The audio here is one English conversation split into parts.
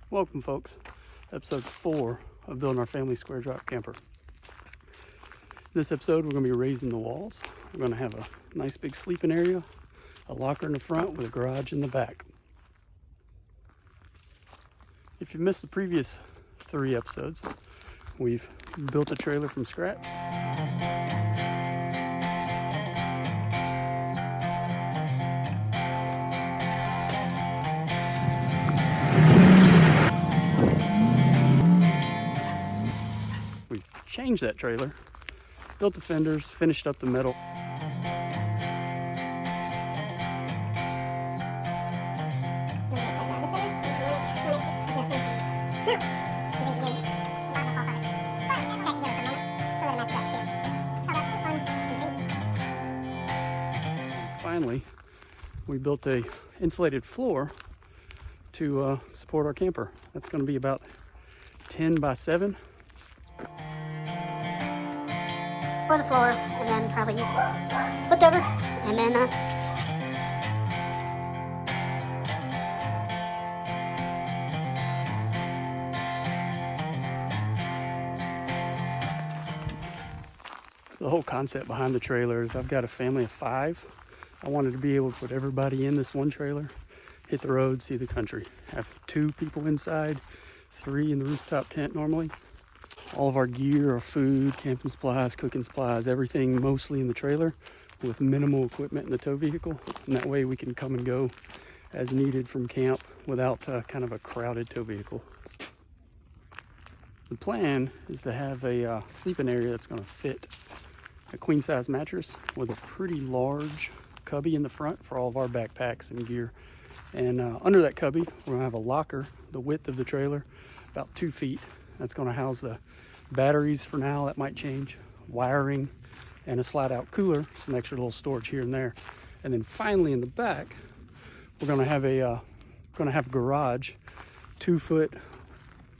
Welcome folks, episode 4 of building our family square drop camper. This episode we're going to be raising the walls. We're going to have a nice big sleeping area, a locker in the front with a garage in the back. If you missed the previous 3 episodes, we've built a trailer from scratch. We changed that trailer, built the fenders, finished up the metal. Finally, we built a insulated floor to support our camper. That's going to be about 10 by 7. For the floor, and then probably flipped over, and then So the whole concept behind the trailer is I've got a family of 5. I wanted to be able to put everybody in this one trailer, hit the road, see the country. Have 2 people inside, 3 in the rooftop tent normally. All of our gear, our food, camping supplies, cooking supplies, everything mostly in the trailer with minimal equipment in the tow vehicle. And that way we can come and go as needed from camp without kind of a crowded tow vehicle. The plan is to have a sleeping area that's going to fit a queen size mattress with a pretty large cubby in the front for all of our backpacks and gear. And under that cubby, we're going to have a locker, the width of the trailer, about 2 feet. That's going to house the batteries for now, that might change, wiring, and a slide out cooler, some extra little storage here and there. And then finally in the back, we're going to have a garage, 2 foot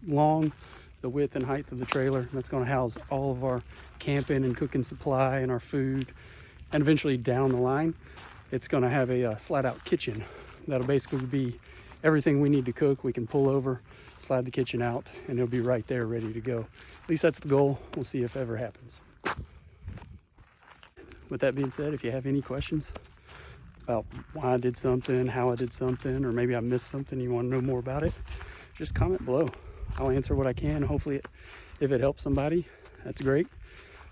long, the width and height of the trailer. That's going to house all of our camping and cooking supply and our food. And eventually down the line, it's going to have a slide out kitchen. That'll basically be everything we need to cook. We can pull over, slide the kitchen out, and it'll be right there ready to go. At least that's the goal. We'll see if it ever happens. With that being said, if you have any questions about why I did something, how I did something, or maybe I missed something, you want to know more about it, just comment below. I'll answer what I can. Hopefully, if it helps somebody, that's great.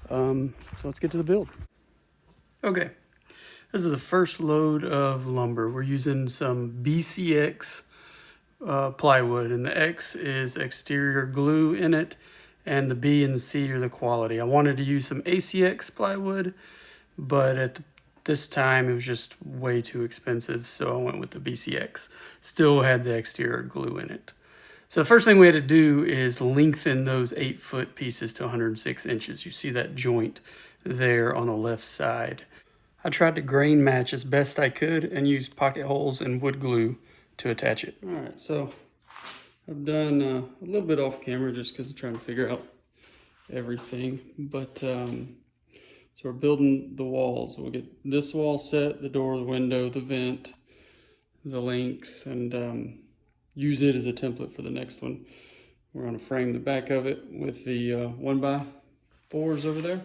So let's get to the build. Okay, this is the first load of lumber. We're using some BCX plywood, and the X is exterior glue in it, and the B and the C are the quality. I wanted to use some ACX plywood, but at this time it was just way too expensive, so I went with the BCX. Still had the exterior glue in it. So the first thing we had to do is lengthen those 8-foot pieces to 106 inches. You see that joint there on the left side. I tried to grain match as best I could and use pocket holes and wood glue to attach it. All right, so I've done a little bit off camera just because I'm trying to figure out everything. But so we're building the walls. We'll get this wall set, the door, the window, the vent, the length, and use it as a template for the next one. We're going to frame the back of it with the 1x4s over there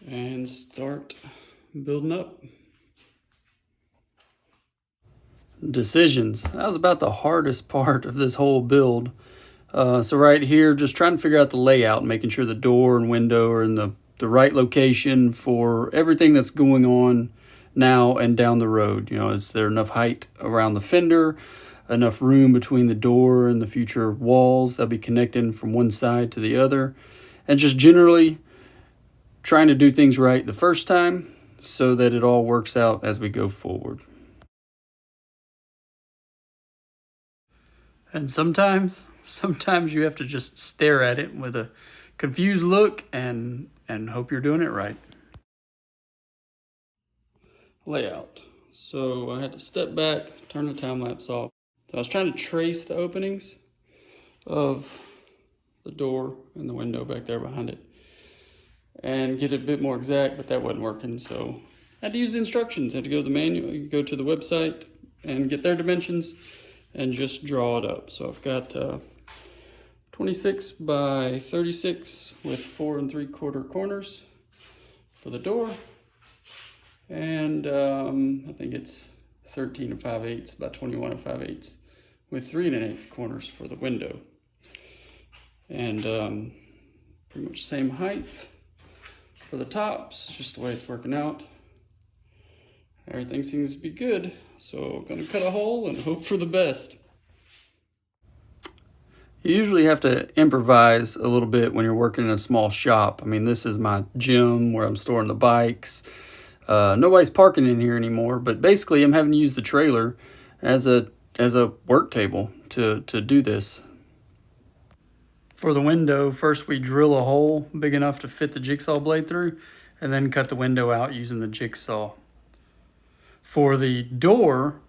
and start building up. Decisions. That was about the hardest part of this whole build. So right here, just trying to figure out the layout, making sure the door and window are in the right location for everything that's going on now and down the road. You know, is there enough height around the fender, enough room between the door and the future walls that'll be connecting from one side to the other, and just generally trying to do things right the first time so that it all works out as we go forward. And sometimes you have to just stare at it with a confused look and hope you're doing it right. Layout. So I had to step back, turn the time lapse off. So I was trying to trace the openings of the door and the window back there behind it and get it a bit more exact, but that wasn't working. So I had to use the instructions. I had to go to the manual, go to the website and get their dimensions and just draw it up. So I've got 26 by 36 with 4 3/4 corners for the door, and I think it's 13 5/8 by 21 5/8 with 3 1/8 corners for the window, and pretty much same height for the tops, just the way it's working out. Everything seems to be good, so gonna cut a hole and hope for the best. You usually have to improvise a little bit when you're working in a small shop. I mean, this is my gym where I'm storing the bikes. Nobody's parking in here anymore, but basically I'm having to use the trailer as a work table to do this. For the window, first we drill a hole big enough to fit the jigsaw blade through, and then cut the window out using the jigsaw. For the door,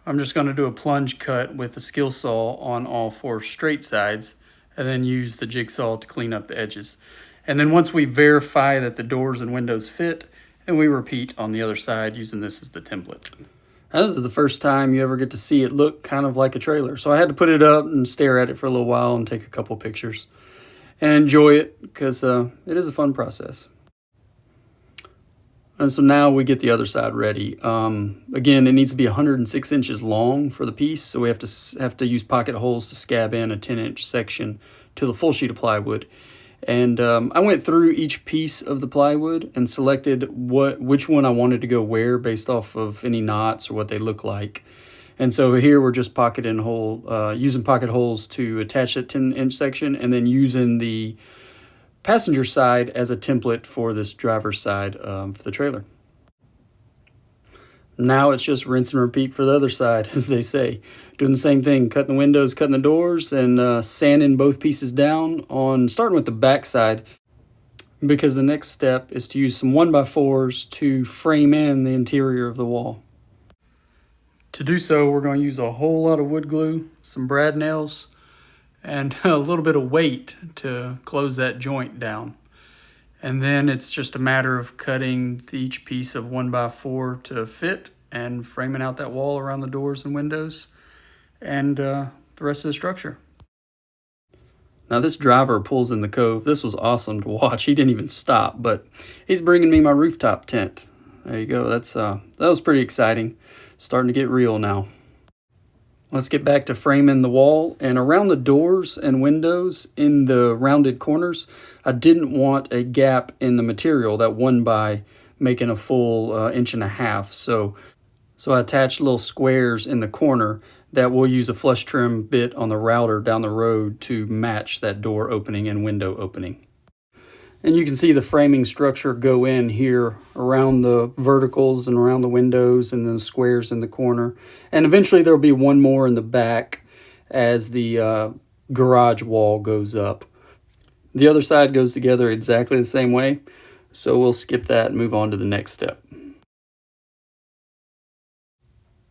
I'm just going to do a plunge cut with the skill saw on all 4 straight sides, and then use the jigsaw to clean up the edges. And then once we verify that the doors and windows fit, and we repeat on the other side using this as the template. Now, this is the first time you ever get to see it look kind of like a trailer, so I had to put it up and stare at it for a little while and take a couple pictures and enjoy it, because it is a fun process. And so now we get the other side ready. Again, it needs to be 106 inches long for the piece, so we have to use pocket holes to scab in a 10-inch section to the full sheet of plywood. And I went through each piece of the plywood and selected which one I wanted to go where based off of any knots or what they look like. And so here we're just using pocket holes to attach that 10-inch section, and then using the passenger side as a template for this driver's side for the trailer. Now it's just rinse and repeat for the other side, as they say. Doing the same thing, cutting the windows, cutting the doors, and sanding both pieces down starting with the back side, because the next step is to use some 1x4s to frame in the interior of the wall. To do so, we're going to use a whole lot of wood glue, some brad nails, and a little bit of weight to close that joint down. And then it's just a matter of cutting each piece of 1x4 to fit and framing out that wall around the doors and windows and the rest of the structure. Now this driver pulls in the cove. This was awesome to watch. He didn't even stop, but he's bringing me my rooftop tent. There you go. That was pretty exciting. Starting to get real now. Let's get back to framing the wall, and around the doors and windows in the rounded corners, I didn't want a gap in the material that won by making a full 1.5 inches. So I attached little squares in the corner that we'll use a flush trim bit on the router down the road to match that door opening and window opening. And you can see the framing structure go in here around the verticals and around the windows and the squares in the corner. And eventually there'll be one more in the back as the garage wall goes up. The other side goes together exactly the same way, so we'll skip that and move on to the next step.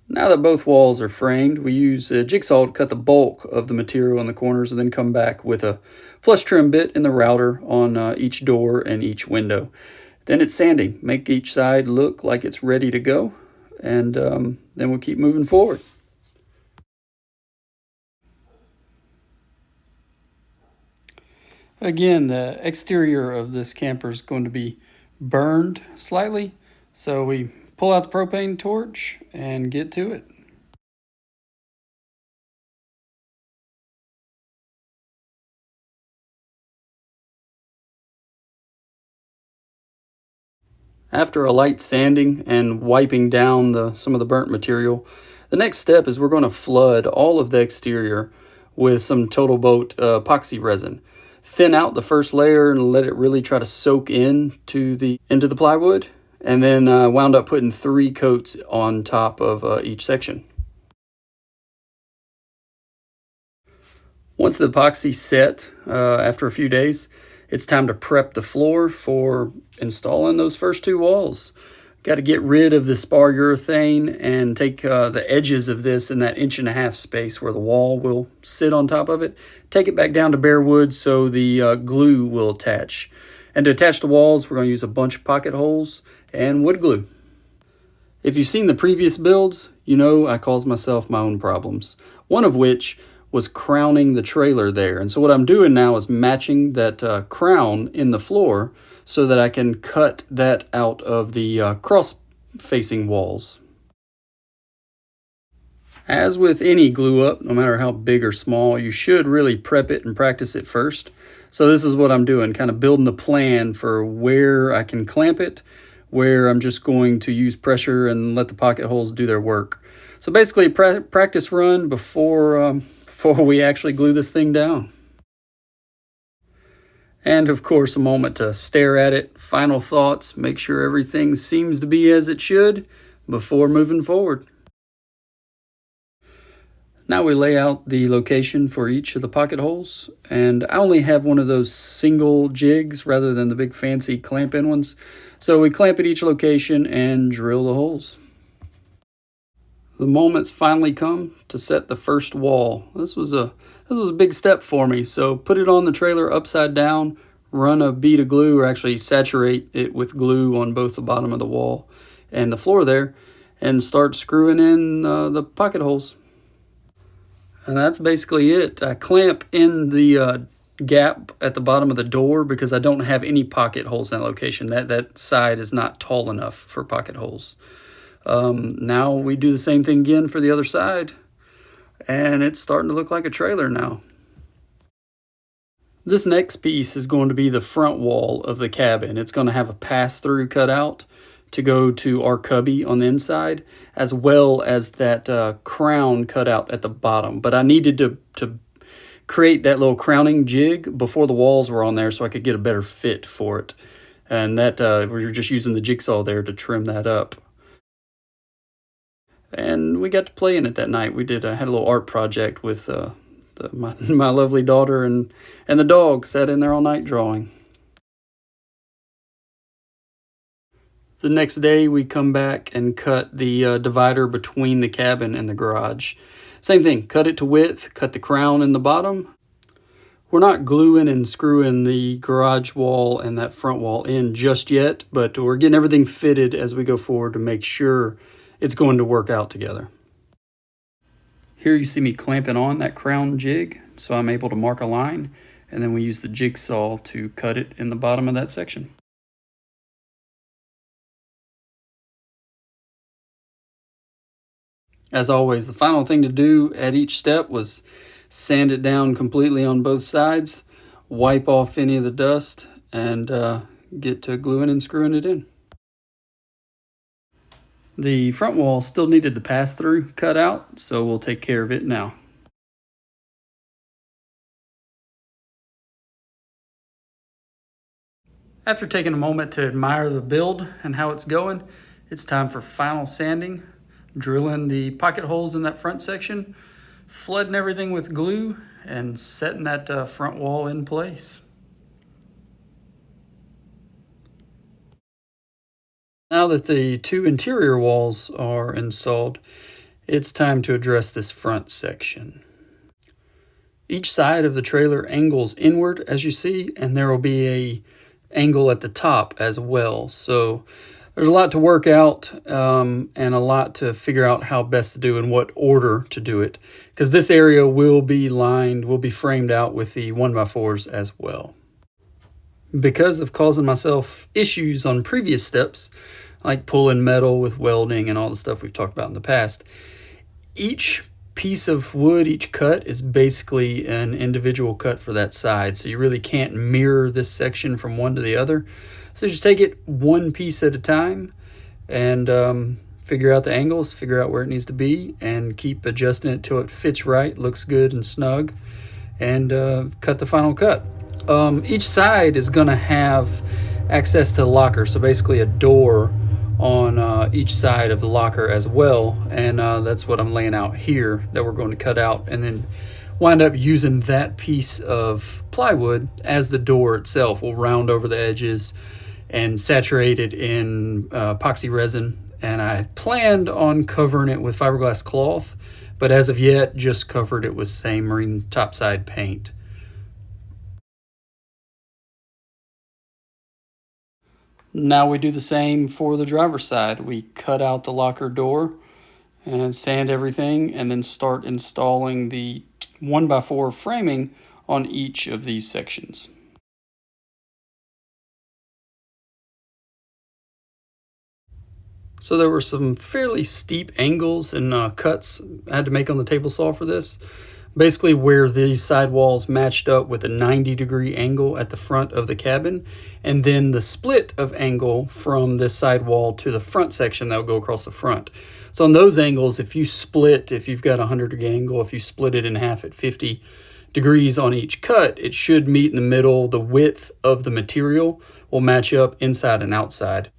Now that both walls are framed, we use a jigsaw to cut the bulk of the material in the corners, and then come back with a flush trim bit in the router on each door and each window. Then it's sanding. Make each side look like it's ready to go, and then we'll keep moving forward. Again, the exterior of this camper is going to be burned slightly, so we pull out the propane torch and get to it. After a light sanding and wiping down some of the burnt material, the next step is we're going to flood all of the exterior with some Total Boat epoxy resin. Thin out the first layer and let it really try to soak into the plywood, and then wound up putting 3 coats on top of each section. Once the epoxy's set after a few days, it's time to prep the floor for installing those first 2 walls. Got to get rid of the spar urethane and take the edges of this in that 1.5 inch space where the wall will sit on top of it. Take it back down to bare wood so the glue will attach. And to attach the walls, we're going to use a bunch of pocket holes and wood glue. If you've seen the previous builds, you know I caused myself my own problems. One of which was crowning the trailer there. And so what I'm doing now is matching that crown in the floor so that I can cut that out of the cross-facing walls. As with any glue up, no matter how big or small, you should really prep it and practice it first. So this is what I'm doing, kind of building the plan for where I can clamp it, where I'm just going to use pressure and let the pocket holes do their work. So basically a practice run before we actually glue this thing down. And of course, a moment to stare at it, final thoughts, make sure everything seems to be as it should before moving forward. Now we lay out the location for each of the pocket holes, and I only have one of those single jigs rather than the big fancy clamp-in ones. So we clamp at each location and drill the holes. The moment's finally come to set the first wall. This was a big step for me. So put it on the trailer upside down, run a bead of glue, or actually saturate it with glue on both the bottom of the wall and the floor there, and start screwing in the pocket holes. And that's basically it. I clamp in the gap at the bottom of the door because I don't have any pocket holes in that location. That side is not tall enough for pocket holes. Now we do the same thing again for the other side, and it's starting to look like a trailer now. This next piece is going to be the front wall of the cabin. It's going to have a pass-through cut out to go to our cubby on the inside, as well as that crown cut out at the bottom. But I needed to create that little crowning jig before the walls were on there so I could get a better fit for it. And that we were just using the jigsaw there to trim that up. And we got to play in it that night. We had a little art project with my lovely daughter and the dog sat in there all night drawing. The next day we come back and cut the divider between the cabin and the garage. Same thing, cut it to width, cut the crown in the bottom. We're not gluing and screwing the garage wall and that front wall in just yet, but we're getting everything fitted as we go forward to make sure it's going to work out together. Here you see me clamping on that crown jig, so I'm able to mark a line, and then we use the jigsaw to cut it in the bottom of that section. As always, the final thing to do at each step was sand it down completely on both sides, wipe off any of the dust, and get to gluing and screwing it in. The front wall still needed the pass-through cut out, so we'll take care of it now. After taking a moment to admire the build and how it's going, it's time for final sanding, drilling the pocket holes in that front section, flooding everything with glue, and setting that front wall in place. Now that the two interior walls are installed, it's time to address this front section. Each side of the trailer angles inward, as you see, and there will be an angle at the top as well. So there's a lot to work out and a lot to figure out how best to do and what order to do it, because this area will be framed out with the 1x4s as well. Because of causing myself issues on previous steps, like pulling metal with welding and all the stuff we've talked about in the past, each piece of wood, each cut is basically an individual cut for that side. So you really can't mirror this section from one to the other. So just take it one piece at a time and figure out the angles, figure out where it needs to be, and keep adjusting it till it fits right, looks good and snug, and cut the final cut. Each side is going to have access to the locker, so basically a door on each side of the locker as well, and that's what I'm laying out here that we're going to cut out, and then wind up using that piece of plywood as the door itself. We'll round over the edges and saturate it in epoxy resin, and I planned on covering it with fiberglass cloth, but as of yet just covered it with same marine topside paint. Now we do the same for the driver's side. We cut out the locker door and sand everything, and then start installing the 1x4 framing on each of these sections. So there were some fairly steep angles and cuts I had to make on the table saw for this. Basically where these side walls matched up with a 90-degree angle at the front of the cabin, and then the split of angle from this side wall to the front section that will go across the front. So on those angles, if you've got a 100-degree angle, if you split it in half at 50 degrees on each cut, it should meet in the middle. The width of the material will match up inside and outside.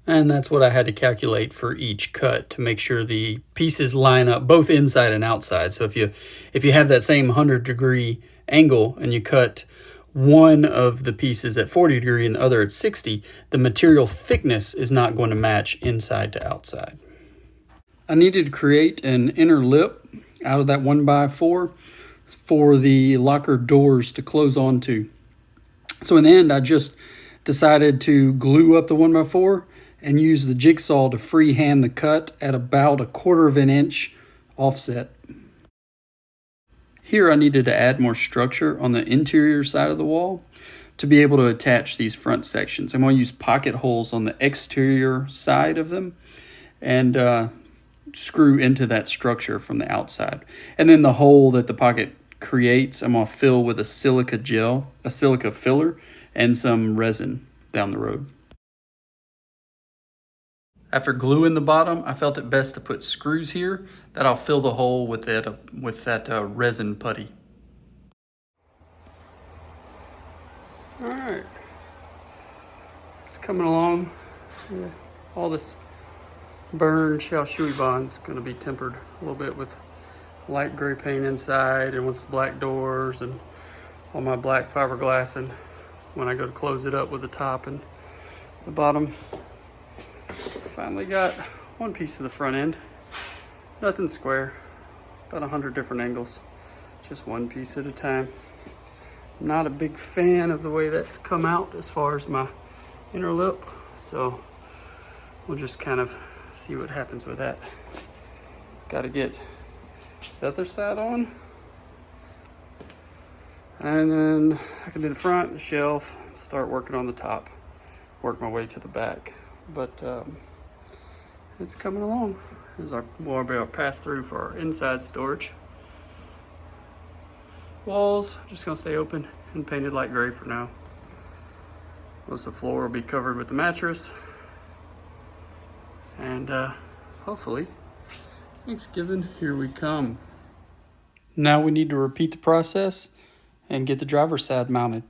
And that's what I had to calculate for each cut to make sure the pieces line up both inside and outside. So if you have that same 100-degree angle and you cut one of the pieces at 40 degree and the other at 60, the material thickness is not going to match inside to outside. I needed to create an inner lip out of that 1x4 for the locker doors to close onto. So in the end, I just decided to glue up the 1x4 and use the jigsaw to freehand the cut at about 1/4 of an inch offset. Here I needed to add more structure on the interior side of the wall to be able to attach these front sections. I'm going to use pocket holes on the exterior side of them and screw into that structure from the outside. And then the hole that the pocket creates, I'm going to fill with a silica gel, a silica filler, and some resin down the road. After gluing the bottom, I felt it best to put screws here that I'll fill the hole with that resin putty. All right, it's coming along. Yeah. All this burned Shaoshui bond's gonna be tempered a little bit with light gray paint inside, and with black doors and all my black fiberglass, and when I go to close it up with the top and the bottom. Finally got one piece of the front end. Nothing square, about 100 different angles, just one piece at a time. I'm not a big fan of the way that's come out as far as my inner lip, so we'll just kind of see what happens with that. Got to get the other side on, and then I can do the front, the shelf, start working on the top, work my way to the back. But it's coming along. We'll be able to pass through for our inside storage. Walls, just gonna stay open and painted light gray for now. Most of the floor will be covered with the mattress. And hopefully, Thanksgiving, here we come. Now we need to repeat the process and get the driver's side mounted.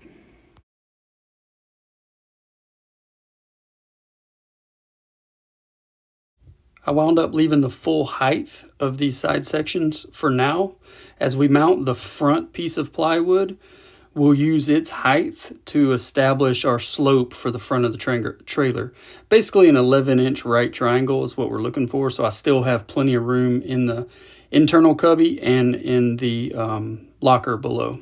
I wound up leaving the full height of these side sections for now. As we mount the front piece of plywood, we'll use its height to establish our slope for the front of the trailer. Basically an 11-inch right triangle is what we're looking for, so I still have plenty of room in the internal cubby and in the locker below.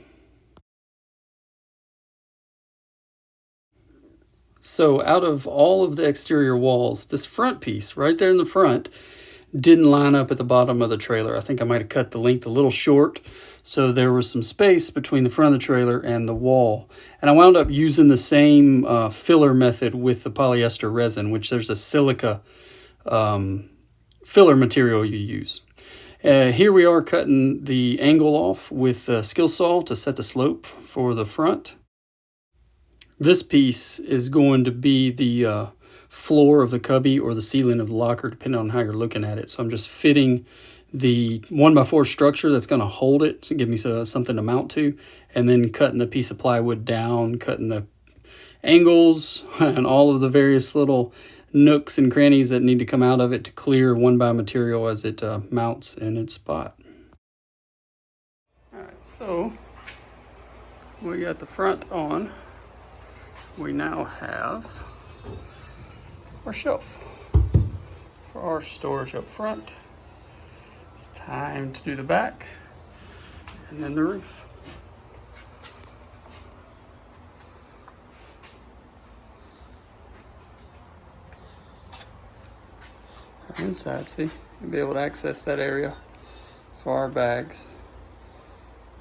So out of all of the exterior walls, this front piece right there in the front didn't line up at the bottom of the trailer. I think I might have cut the length a little short, so there was some space between the front of the trailer and the wall. And I wound up using the same filler method with the polyester resin, which there's a silica filler material you use. Here we are cutting the angle off with a skill saw to set the slope for the front. This piece is going to be the floor of the cubby or the ceiling of the locker, depending on how you're looking at it. So I'm just fitting the 1x4 structure that's going to hold it to give me something to mount to, and then cutting the piece of plywood down, cutting the angles and all of the various little nooks and crannies that need to come out of it to clear 1x material as it mounts in its spot. All right, so we got the front on. We now have our shelf for our storage up front. It's time to do the back and then the roof. inside. See, you'll be able to access that area for our bags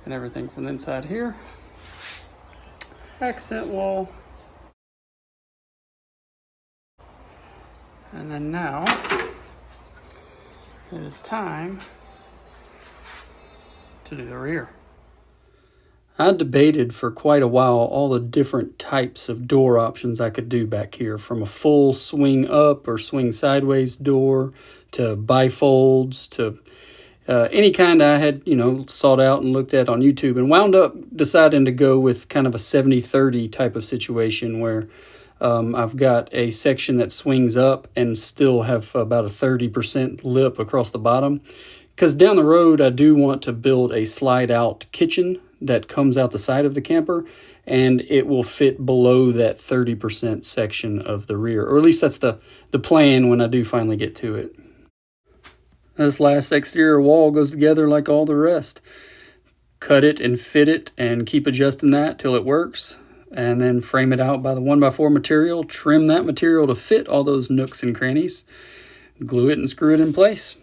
and everything from the inside here. Accent wall. And then now it is time to do the rear. I debated for quite a while all the different types of door options I could do back here, from a full swing up or swing sideways door to bifolds to any kind I had, sought out and looked at on YouTube, and wound up deciding to go with kind of a 70-30 type of situation where I've got a section that swings up and still have about a 30% lip across the bottom. Because down the road, I do want to build a slide out kitchen that comes out the side of the camper, and it will fit below that 30% section of the rear. Or at least that's the plan when I do finally get to it. This last exterior wall goes together like all the rest. Cut it and fit it and keep adjusting that till it works. And then frame it out by the 1x4 material. Trim that material to fit all those nooks and crannies. Glue it and screw it in place.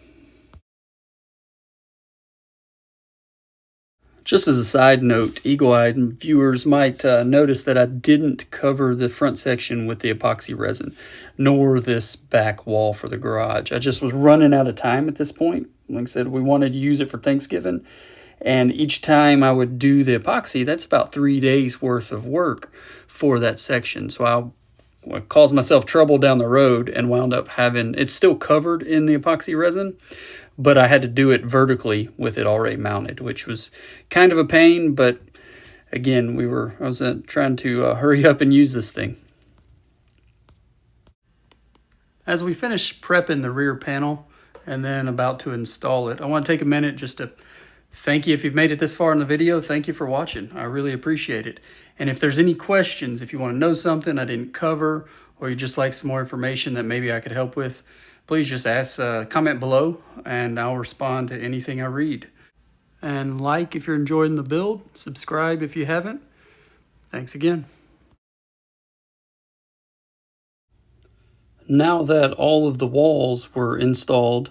Just as a side note, eagle-eyed viewers might notice that I didn't cover the front section with the epoxy resin, nor this back wall for the garage. I just was running out of time at this point. Like I said, we wanted to use it for Thanksgiving, and each time I would do the epoxy, that's about 3 days worth of work for that section. So I caused myself trouble down the road and wound up having, it's still covered in the epoxy resin, but I had to do it vertically with it already mounted, which was kind of a pain. But again, I was trying to hurry up and use this thing. As we finish prepping the rear panel and then about to install it, I want to take a minute just to thank you if you've made it this far in the video. Thank you for watching. I really appreciate it. And if there's any questions, if you want to know something I didn't cover, or you just like some more information that maybe I could help with, please just comment below and I'll respond to anything I read. And like if you're enjoying the build, subscribe if you haven't. Thanks again. Now that all of the walls were installed,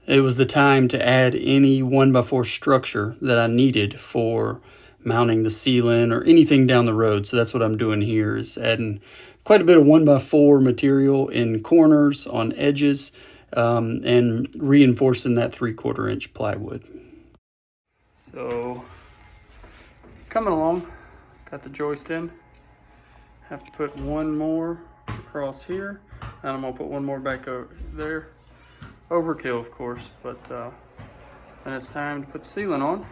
it was the time to add any 1x4 structure that I needed for mounting the ceiling or anything down the road. So that's what I'm doing here, is adding quite a bit of 1x4 material in corners, on edges, and reinforcing that 3/4 inch plywood. So coming along, got the joist in. Have to put one more across here, and I'm gonna put one more back over there. Overkill, of course, but then it's time to put the ceiling on.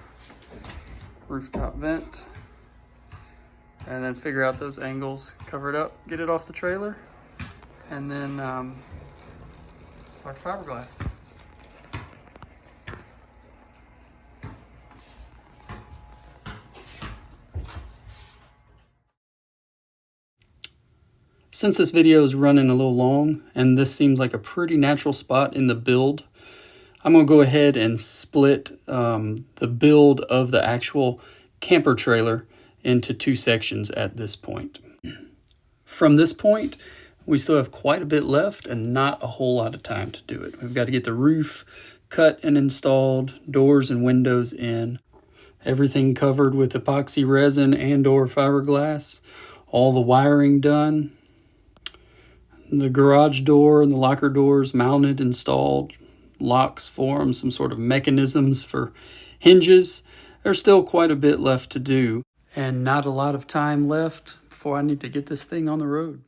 Rooftop vent. And then figure out those angles, cover it up, get it off the trailer, and then start fiberglass. Since this video is running a little long, and this seems like a pretty natural spot in the build, I'm going to go ahead and split the build of the actual camper trailer into 2 sections at this point. From this point, we still have quite a bit left and not a whole lot of time to do it. We've got to get the roof cut and installed, doors and windows in, everything covered with epoxy resin and or fiberglass, all the wiring done, the garage door and the locker doors mounted, installed, locks for them, some sort of mechanisms for hinges. There's still quite a bit left to do, and not a lot of time left before I need to get this thing on the road.